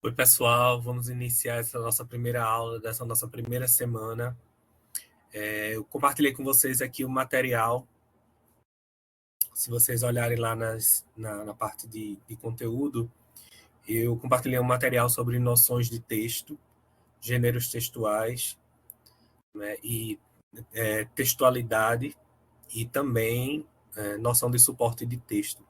Oi, pessoal, vamos iniciar essa nossa primeira aula, dessa nossa primeira semana. Eu compartilhei com vocês aqui o material. Se vocês olharem lá na parte de conteúdo, eu compartilhei um material sobre noções de texto, gêneros textuais, né, e textualidade, e também noção de suporte de texto.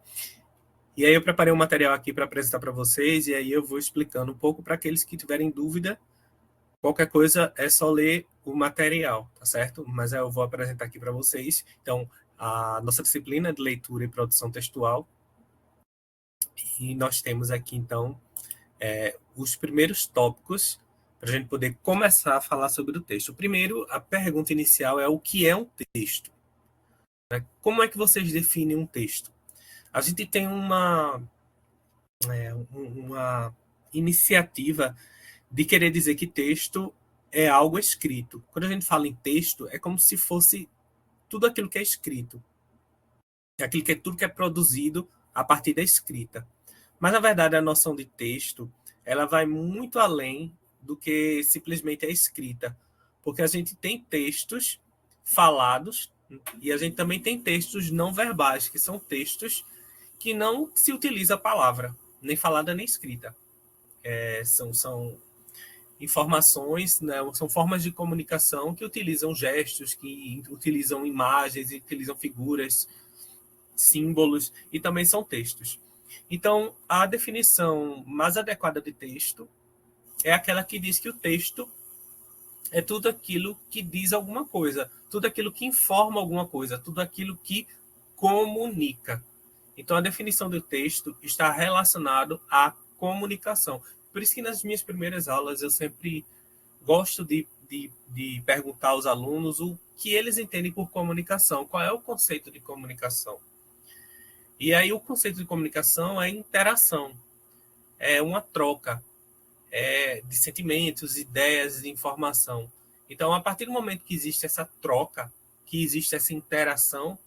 E aí eu preparei um material aqui para apresentar para vocês, e aí eu vou explicando um pouco para aqueles que tiverem dúvida. Qualquer coisa é só ler o material, tá certo? Mas eu vou apresentar aqui para vocês. Então, a nossa disciplina de leitura e produção textual. E nós temos aqui, então, os primeiros tópicos para a gente poder começar a falar sobre o texto. Primeiro, a pergunta inicial é o que é um texto? Como é que vocês definem um texto? A gente tem uma iniciativa de querer dizer que texto é algo escrito. Quando a gente fala em texto, é como se fosse tudo aquilo que é escrito. Tudo que é produzido a partir da escrita. Mas, na verdade, a noção de texto, ela vai muito além do que simplesmente a escrita. Porque a gente tem textos falados e a gente também tem textos não verbais, que são textos que não se utiliza a palavra, nem falada nem escrita. São informações, né, são formas de comunicação que utilizam gestos, que utilizam imagens, utilizam figuras, símbolos, e também são textos. Então, a definição mais adequada de texto é aquela que diz que o texto é tudo aquilo que diz alguma coisa, tudo aquilo que informa alguma coisa, tudo aquilo que comunica. Então, a definição do texto está relacionado à comunicação. Por isso que nas minhas primeiras aulas eu sempre gosto de perguntar aos alunos o que eles entendem por comunicação, qual é o conceito de comunicação. E aí o conceito de comunicação é interação, é uma troca de sentimentos, ideias, de informação. Então, a partir do momento que existe essa troca, que existe essa interação,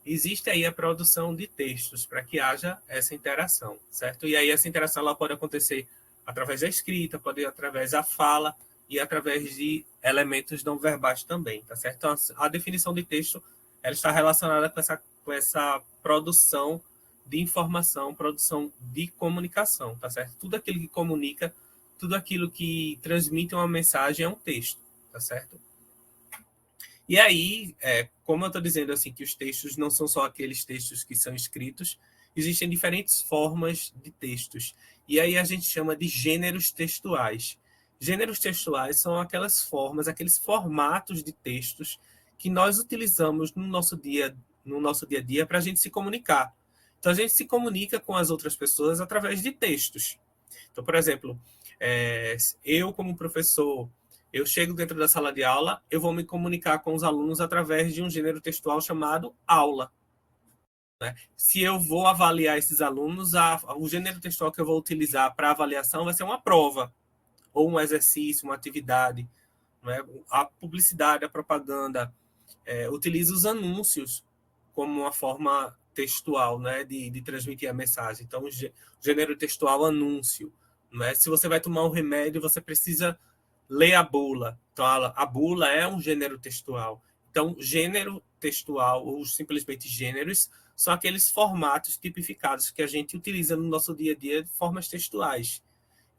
existe aí a produção de textos para que haja essa interação, certo? E aí essa interação ela pode acontecer através da escrita, pode ir através da fala e através de elementos não verbais também, tá certo? Então, a definição de texto ela está relacionada com essa produção de informação, produção de comunicação, tá certo? Tudo aquilo que comunica, tudo aquilo que transmite uma mensagem é um texto, tá certo? E aí, como eu estou dizendo assim, que os textos não são só aqueles textos que são escritos, existem diferentes formas de textos. E aí a gente chama de gêneros textuais. Gêneros textuais são aquelas formas, aqueles formatos de textos que nós utilizamos no nosso dia a dia para a gente se comunicar. Então, a gente se comunica com as outras pessoas através de textos. Então, por exemplo, eu como professor, eu chego dentro da sala de aula, eu vou me comunicar com os alunos através de um gênero textual chamado aula. Né? Se eu vou avaliar esses alunos, o gênero textual que eu vou utilizar para avaliação vai ser uma prova, ou um exercício, uma atividade. Né? A publicidade, a propaganda, utiliza os anúncios como uma forma textual, né, de transmitir a mensagem. Então, o gênero textual anúncio. Né? Se você vai tomar um remédio, você precisa ler a bula. Então, a bula é um gênero textual. Então, gênero textual, ou simplesmente gêneros, são aqueles formatos tipificados que a gente utiliza no nosso dia a dia de formas textuais.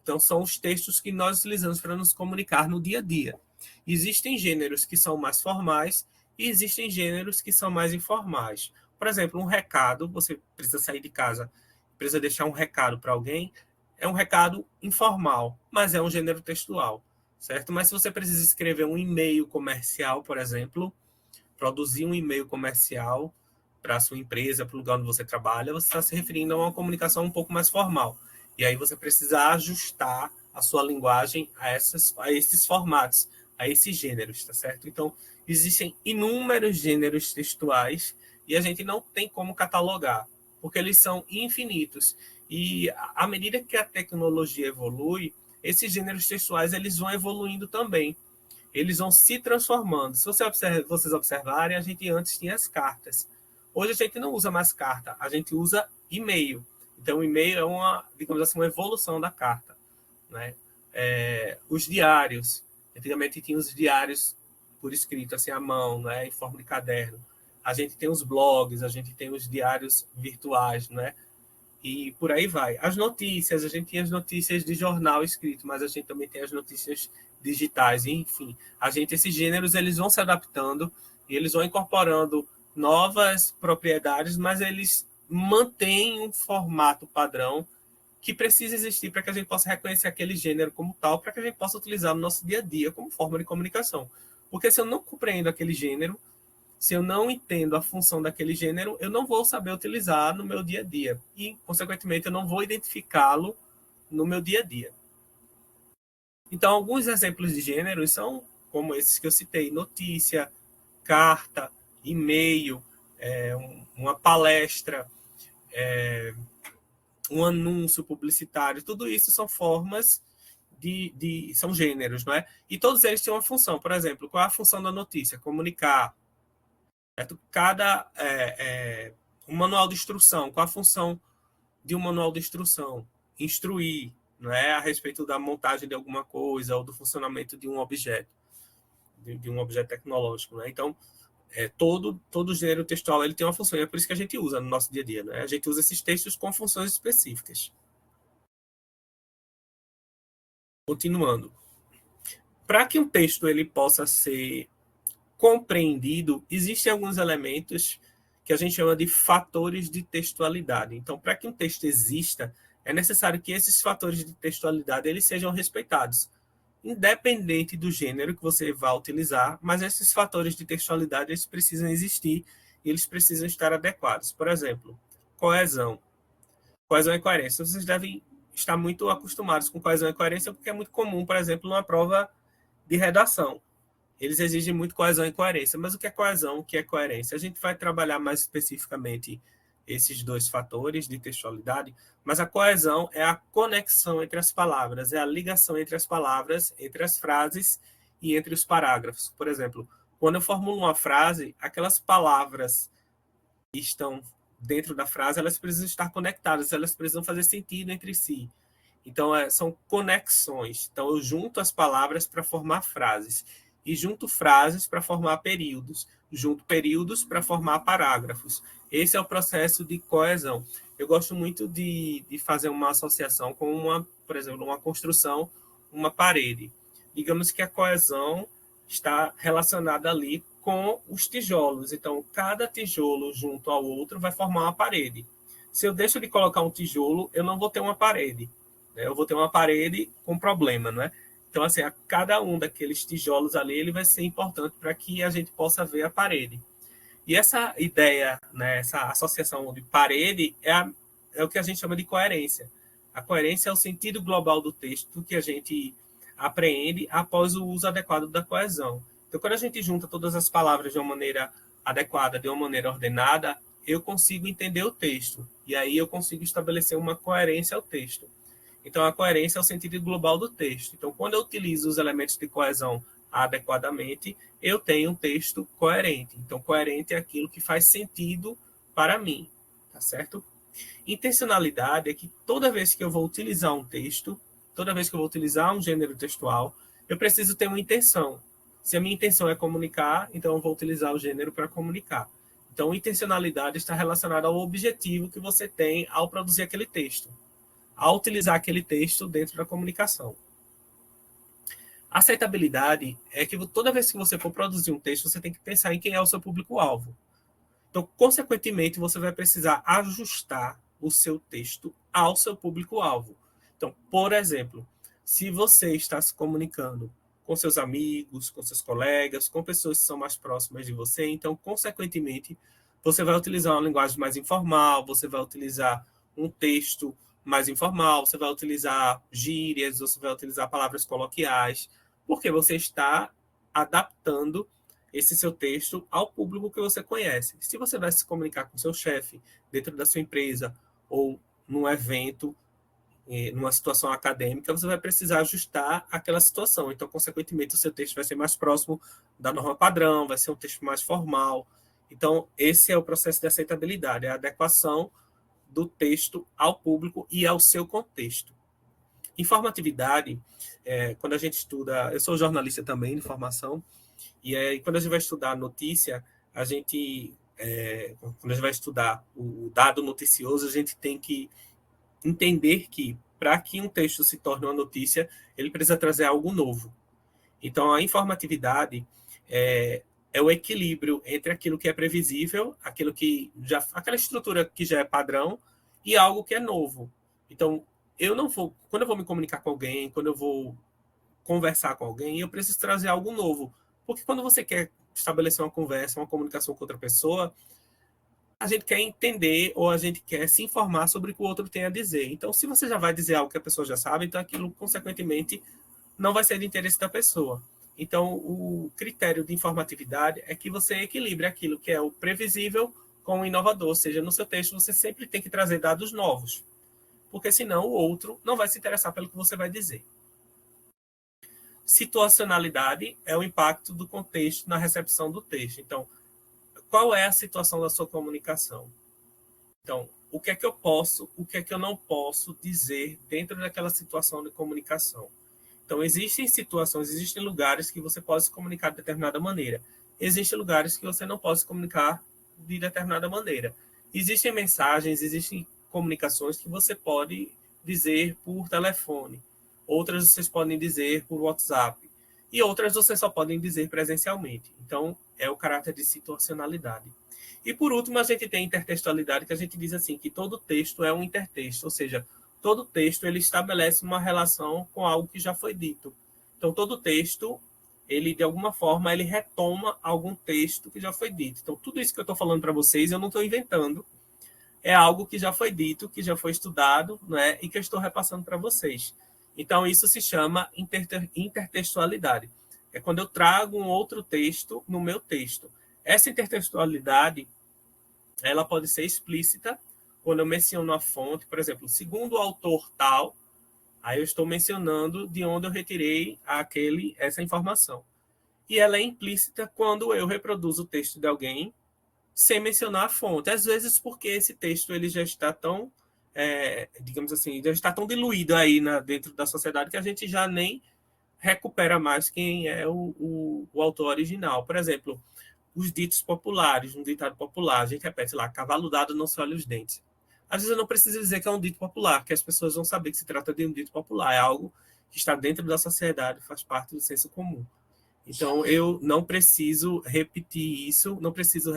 Então, são os textos que nós utilizamos para nos comunicar no dia a dia. Existem gêneros que são mais formais e existem gêneros que são mais informais. Por exemplo, um recado, você precisa sair de casa, precisa deixar um recado para alguém, é um recado informal, mas é um gênero textual, certo? Mas se você precisa escrever um e-mail comercial, por exemplo, produzir um e-mail comercial para a sua empresa, para o lugar onde você trabalha, você está se referindo a uma comunicação um pouco mais formal. E aí você precisa ajustar a sua linguagem a esses formatos, a esses gêneros, tá certo? Então, existem inúmeros gêneros textuais e a gente não tem como catalogar, porque eles são infinitos. E à medida que a tecnologia evolui, esses gêneros textuais eles vão evoluindo também. Eles vão se transformando. Se vocês observarem, a gente antes tinha as cartas. Hoje a gente não usa mais carta, a gente usa e-mail. Então, o e-mail é digamos assim, uma evolução da carta. né? Os diários. Antigamente tinha os diários por escrito, assim, à mão, né? Em forma de caderno. A gente tem os blogs, a gente tem os diários virtuais, né? E por aí vai. As notícias, a gente tem as notícias de jornal escrito, mas a gente também tem as notícias digitais, enfim. Esses gêneros, eles vão se adaptando e eles vão incorporando novas propriedades, mas eles mantêm um formato padrão que precisa existir para que a gente possa reconhecer aquele gênero como tal, para que a gente possa utilizar no nosso dia a dia como forma de comunicação. Porque se eu não compreendo aquele gênero, se eu não entendo a função daquele gênero, eu não vou saber utilizar no meu dia a dia. E, consequentemente, eu não vou identificá-lo no meu dia a dia. Então, alguns exemplos de gêneros são como esses que eu citei: notícia, carta, e-mail, uma palestra, um anúncio publicitário. Tudo isso são formas são gêneros, não é? E todos eles têm uma função. Por exemplo, qual é a função da notícia? Comunicar. Certo? Um manual de instrução, qual a função de um manual de instrução? Instruir, não é, a respeito da montagem de alguma coisa ou do funcionamento de um objeto, de um objeto tecnológico, né? Então, todo gênero textual ele tem uma função, e é por isso que a gente usa no nosso dia a dia, né? A gente usa esses textos com funções específicas. Continuando, para que um texto ele possa ser compreendido, existem alguns elementos que a gente chama de fatores de textualidade. Então, para que um texto exista, é necessário que esses fatores de textualidade eles sejam respeitados, independente do gênero que você vá utilizar, mas esses fatores de textualidade eles precisam existir e eles precisam estar adequados. Por exemplo, coesão. Coesão e coerência. Vocês devem estar muito acostumados com coesão e coerência, porque é muito comum, por exemplo, numa prova de redação. Eles exigem muito coesão e coerência. Mas o que é coesão, o que é coerência? A gente vai trabalhar mais especificamente esses dois fatores de textualidade, mas a coesão é a conexão entre as palavras, é a ligação entre as palavras, entre as frases e entre os parágrafos. Por exemplo, quando eu formulo uma frase, aquelas palavras que estão dentro da frase, elas precisam estar conectadas, elas precisam fazer sentido entre si. Então, são conexões. Então, eu junto as palavras para formar frases. E junto frases para formar períodos. Junto períodos para formar parágrafos. Esse é o processo de coesão. Eu gosto muito de fazer uma associação com, por exemplo, uma construção, uma parede. Digamos que a coesão está relacionada ali com os tijolos. Então, cada tijolo junto ao outro vai formar uma parede. Se eu deixo de colocar um tijolo, eu não vou ter uma parede. Eu vou ter uma parede com problema, não é? Então, assim, cada um daqueles tijolos ali, ele vai ser importante para que a gente possa ver a parede. E essa ideia, né, essa associação de parede é o que a gente chama de coerência. A coerência é o sentido global do texto que a gente apreende após o uso adequado da coesão. Então, quando a gente junta todas as palavras de uma maneira adequada, de uma maneira ordenada, eu consigo entender o texto. E aí eu consigo estabelecer uma coerência ao texto. Então, a coerência é o sentido global do texto. Então, quando eu utilizo os elementos de coesão adequadamente, eu tenho um texto coerente. Então, coerente é aquilo que faz sentido para mim, tá certo? Intencionalidade é que toda vez que eu vou utilizar um texto, toda vez que eu vou utilizar um gênero textual, eu preciso ter uma intenção. Se a minha intenção é comunicar, então eu vou utilizar o gênero para comunicar. Então, intencionalidade está relacionada ao objetivo que você tem ao produzir aquele texto, ao utilizar aquele texto dentro da comunicação. Aceitabilidade é que toda vez que você for produzir um texto, você tem que pensar em quem é o seu público-alvo. Então, consequentemente, você vai precisar ajustar o seu texto ao seu público-alvo. Então, por exemplo, se você está se comunicando com seus amigos, com seus colegas, com pessoas que são mais próximas de você, então, consequentemente, você vai utilizar uma linguagem mais informal, você vai utilizar um texto mais informal, você vai utilizar gírias, você vai utilizar palavras coloquiais, porque você está adaptando esse seu texto ao público que você conhece. Se você vai se comunicar com seu chefe dentro da sua empresa ou num evento, numa situação acadêmica, você vai precisar ajustar aquela situação. Então, consequentemente, o seu texto vai ser mais próximo da norma padrão, vai ser um texto mais formal. Então, esse é o processo de aceitabilidade, é a adequação do texto ao público e ao seu contexto. informatividade, quando a gente estuda... Eu sou jornalista também, de formação, e aí, quando a gente vai estudar a notícia, a gente... quando a gente vai estudar o dado noticioso, a gente tem que entender que, para que um texto se torne uma notícia, ele precisa trazer algo novo. Então, a informatividade é o equilíbrio entre aquilo que é previsível, aquela estrutura que já é padrão, e algo que é novo. Então, quando eu vou me comunicar com alguém, quando eu vou conversar com alguém, eu preciso trazer algo novo. Porque quando você quer estabelecer uma conversa, uma comunicação com outra pessoa, a gente quer entender ou a gente quer se informar sobre o que o outro tem a dizer. Então, se você já vai dizer algo que a pessoa já sabe, então aquilo, consequentemente, não vai ser de interesse da pessoa. Então, o critério de informatividade é que você equilibre aquilo que é o previsível com o inovador. Ou seja, no seu texto você sempre tem que trazer dados novos, porque senão o outro não vai se interessar pelo que você vai dizer. Situacionalidade é o impacto do contexto na recepção do texto. Então, qual é a situação da sua comunicação? Então, o que é que eu posso, o que é que eu não posso dizer dentro daquela situação de comunicação? Então, existem situações, existem lugares que você pode se comunicar de determinada maneira. Existem lugares que você não pode se comunicar de determinada maneira. Existem mensagens, existem comunicações que você pode dizer por telefone. Outras vocês podem dizer por WhatsApp. E outras vocês só podem dizer presencialmente. Então, é o caráter de situacionalidade. E, por último, a gente tem intertextualidade, que a gente diz assim, que todo texto é um intertexto, ou seja, todo texto ele estabelece uma relação com algo que já foi dito. Então, todo texto, ele de alguma forma, ele retoma algum texto que já foi dito. Então, tudo isso que eu estou falando para vocês, eu não estou inventando. É algo que já foi dito, que já foi estudado, né, e que eu estou repassando para vocês. Então, isso se chama intertextualidade. É quando eu trago um outro texto no meu texto. Essa intertextualidade, ela pode ser explícita, quando eu menciono a fonte, por exemplo, segundo o autor tal, aí eu estou mencionando de onde eu retirei essa informação. E ela é implícita quando eu reproduzo o texto de alguém sem mencionar a fonte. Às vezes porque esse texto ele já está tão, digamos assim, já está tão diluído aí dentro da sociedade que a gente já nem recupera mais quem é o autor original. Por exemplo, os ditos populares, um ditado popular, a gente repete lá, cavalo dado não se olha os dentes. Às vezes eu não preciso dizer que é um dito popular, que as pessoas vão saber que se trata de um dito popular, é algo que está dentro da sociedade, faz parte do senso comum. Então, eu não preciso repetir isso, não preciso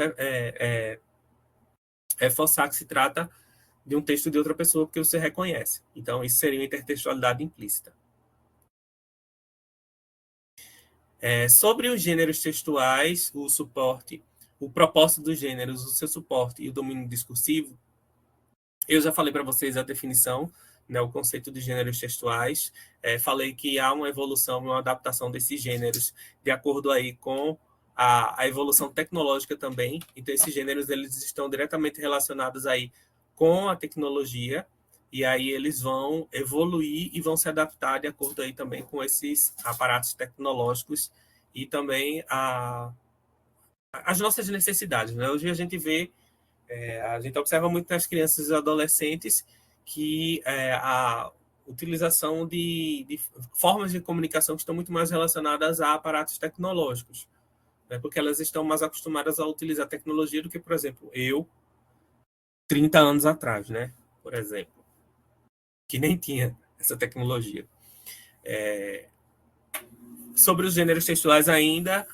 reforçar que se trata de um texto de outra pessoa, porque você reconhece. Então, isso seria uma intertextualidade implícita. Sobre os gêneros textuais, o suporte, o propósito dos gêneros, o seu suporte e o domínio discursivo, eu já falei para vocês a definição, né, o conceito de gêneros textuais. Falei que há uma evolução, uma adaptação desses gêneros de acordo aí com a evolução tecnológica também. Então, esses gêneros eles estão diretamente relacionados aí com a tecnologia, e aí eles vão evoluir e vão se adaptar de acordo aí também com esses aparatos tecnológicos e também as nossas necessidades, né? Hoje a gente vê, a gente observa muito nas crianças e adolescentes que a utilização de formas de comunicação que estão muito mais relacionadas a aparatos tecnológicos, né? Porque elas estão mais acostumadas a utilizar tecnologia do que, por exemplo, eu, 30 anos atrás, né? Por exemplo, que nem tinha essa tecnologia. Sobre os gêneros textuais ainda,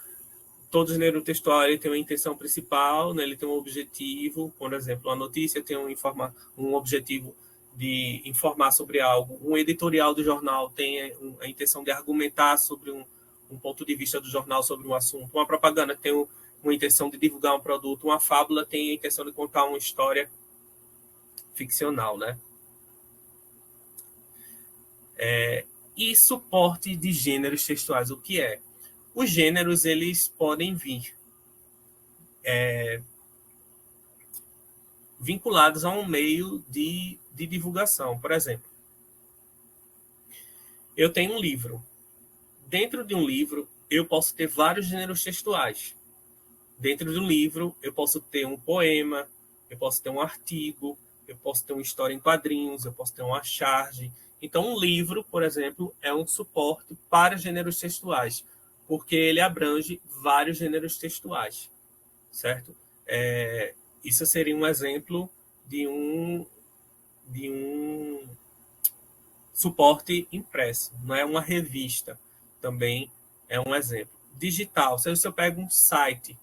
todo gênero textual ele tem uma intenção principal, né? Ele tem um objetivo, por exemplo, a notícia tem um objetivo de informar sobre algo, um editorial do jornal tem a intenção de argumentar sobre um ponto de vista do jornal sobre um assunto, uma propaganda tem uma intenção de divulgar um produto, uma fábula tem a intenção de contar uma história ficcional, né? E suporte de gêneros textuais, o que é? Os gêneros eles podem vir vinculados a um meio de divulgação. Por exemplo, eu tenho um livro. Dentro de um livro, eu posso ter vários gêneros textuais. Dentro de um livro, eu posso ter um poema, eu posso ter um artigo, eu posso ter uma história em quadrinhos, eu posso ter uma charge. Então, um livro, por exemplo, é um suporte para gêneros textuais, porque ele abrange vários gêneros textuais, certo? Isso seria um exemplo de um suporte impresso, não é uma revista, também é um exemplo. Digital, se eu pego um site,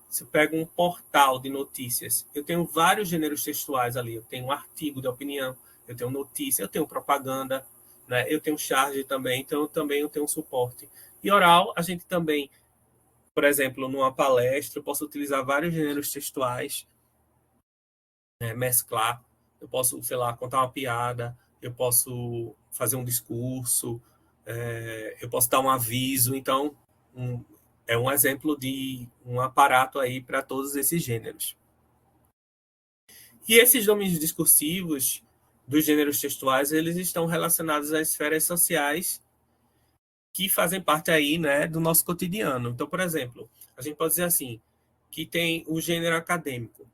se eu pego um portal de notícias, eu tenho vários gêneros textuais ali, eu tenho um artigo de opinião, eu tenho notícia, eu tenho propaganda, né? Eu tenho charge também, então também eu tenho um suporte. E oral, a gente também, por exemplo, numa palestra, eu posso utilizar vários gêneros textuais, né? Mesclar, eu posso, sei lá, contar uma piada, eu posso fazer um discurso, eu posso dar um aviso, então é um exemplo de um aparato aí para todos esses gêneros. E esses domínios discursivos dos gêneros textuais, eles estão relacionados às esferas sociais que fazem parte aí, né, do nosso cotidiano. Então, por exemplo, a gente pode dizer assim, que tem o gênero acadêmico,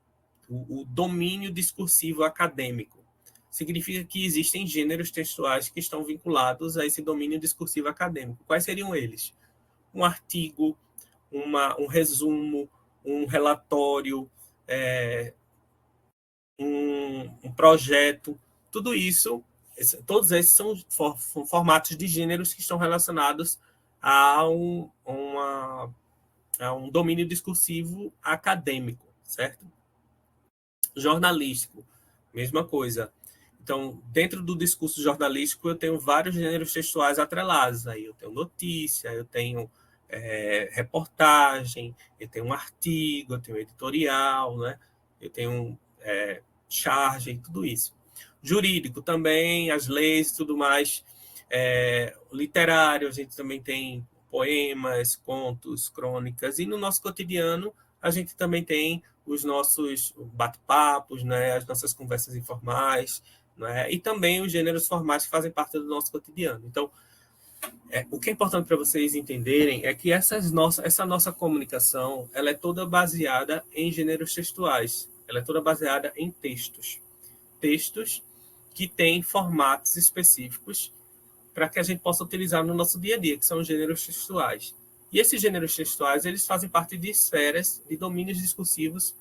o domínio discursivo acadêmico. Significa que existem gêneros textuais que estão vinculados a esse domínio discursivo acadêmico. Quais seriam eles? Um artigo, um resumo, um relatório, um projeto, tudo isso, todos esses são formatos de gêneros que estão relacionados a um domínio discursivo acadêmico, certo? Jornalístico, mesma coisa. Então, dentro do discurso jornalístico, eu tenho vários gêneros textuais atrelados. Aí eu tenho notícia, eu tenho reportagem, eu tenho um artigo, eu tenho editorial, né? Eu tenho charge, tudo isso. Jurídico também, as leis e tudo mais. Literário, a gente também tem poemas, contos, crônicas. E no nosso cotidiano, a gente também tem os nossos bate-papos, né? As nossas conversas informais, né? E também os gêneros formais que fazem parte do nosso cotidiano. Então, o que é importante para vocês entenderem é que essa nossa comunicação ela é toda baseada em gêneros textuais, ela é toda baseada em textos que têm formatos específicos para que a gente possa utilizar no nosso dia a dia, que são os gêneros textuais. E esses gêneros textuais eles fazem parte de esferas, de domínios discursivos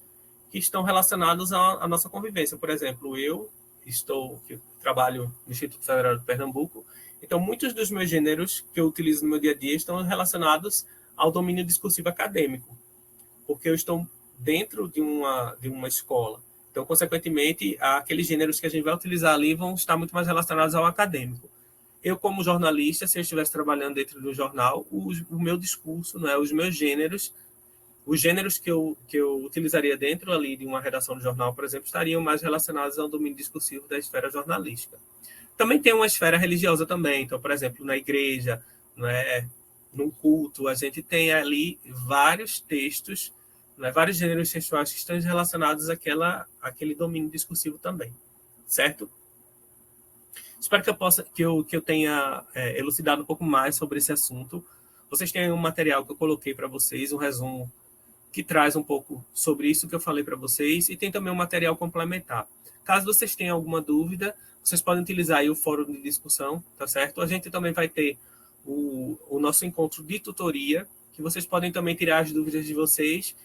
que estão relacionados à nossa convivência. Por exemplo, eu trabalho no Instituto Federal de Pernambuco, então muitos dos meus gêneros que eu utilizo no meu dia a dia estão relacionados ao domínio discursivo acadêmico, porque eu estou dentro de uma escola. Então, consequentemente, aqueles gêneros que a gente vai utilizar ali vão estar muito mais relacionados ao acadêmico. Eu, como jornalista, se eu estivesse trabalhando dentro do jornal, o meu discurso, né, os meus gêneros, os gêneros que eu utilizaria dentro ali de uma redação de jornal, por exemplo, estariam mais relacionados ao domínio discursivo da esfera jornalística. Também tem uma esfera religiosa também. Então, por exemplo, na igreja, né, num culto, a gente tem ali vários textos, né, vários gêneros textuais que estão relacionados àquele domínio discursivo também, certo? Espero que eu tenha elucidado um pouco mais sobre esse assunto. Vocês têm um material que eu coloquei para vocês, um resumo que traz um pouco sobre isso que eu falei para vocês, e tem também um material complementar. Caso vocês tenham alguma dúvida, vocês podem utilizar aí o fórum de discussão, tá certo? A gente também vai ter o nosso encontro de tutoria, que vocês podem também tirar as dúvidas de vocês.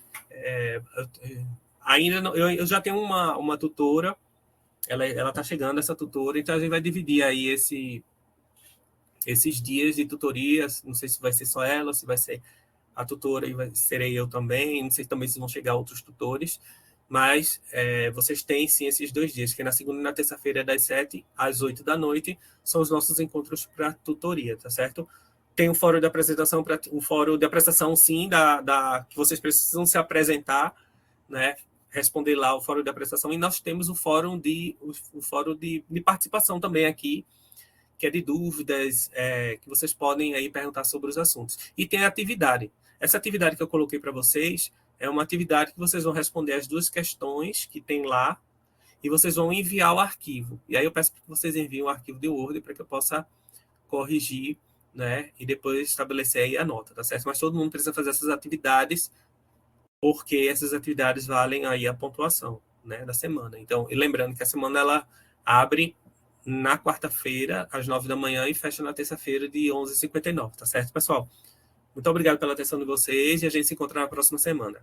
Ainda não, eu já tenho uma tutora, ela está chegando, essa tutora, então a gente vai dividir aí esses dias de tutoria, não sei se vai ser só ela, se vai ser a tutora e serei eu também, não sei também se vão chegar outros tutores, mas vocês têm sim esses 2 dias, que é na segunda e na terça-feira, das 7 às 8 da noite, são os nossos encontros para tutoria, tá certo? Tem um fórum de apresentação, um fórum de apresentação, sim, que vocês precisam se apresentar, né? Responder lá o fórum de apresentação, e nós temos o fórum de participação também aqui, que é de dúvidas, que vocês podem aí perguntar sobre os assuntos. E tem a atividade. Essa atividade que eu coloquei para vocês é uma atividade que vocês vão responder as 2 questões que tem lá e vocês vão enviar o arquivo. E aí eu peço que vocês enviem o arquivo de Word para que eu possa corrigir, né, e depois estabelecer aí a nota, tá certo? Mas todo mundo precisa fazer essas atividades porque essas atividades valem aí a pontuação, né, da semana. Então, e lembrando que a semana ela abre na quarta-feira, às 9 da manhã, e fecha na terça-feira, de 11h59, tá certo, pessoal? Muito obrigado pela atenção de vocês e a gente se encontra na próxima semana.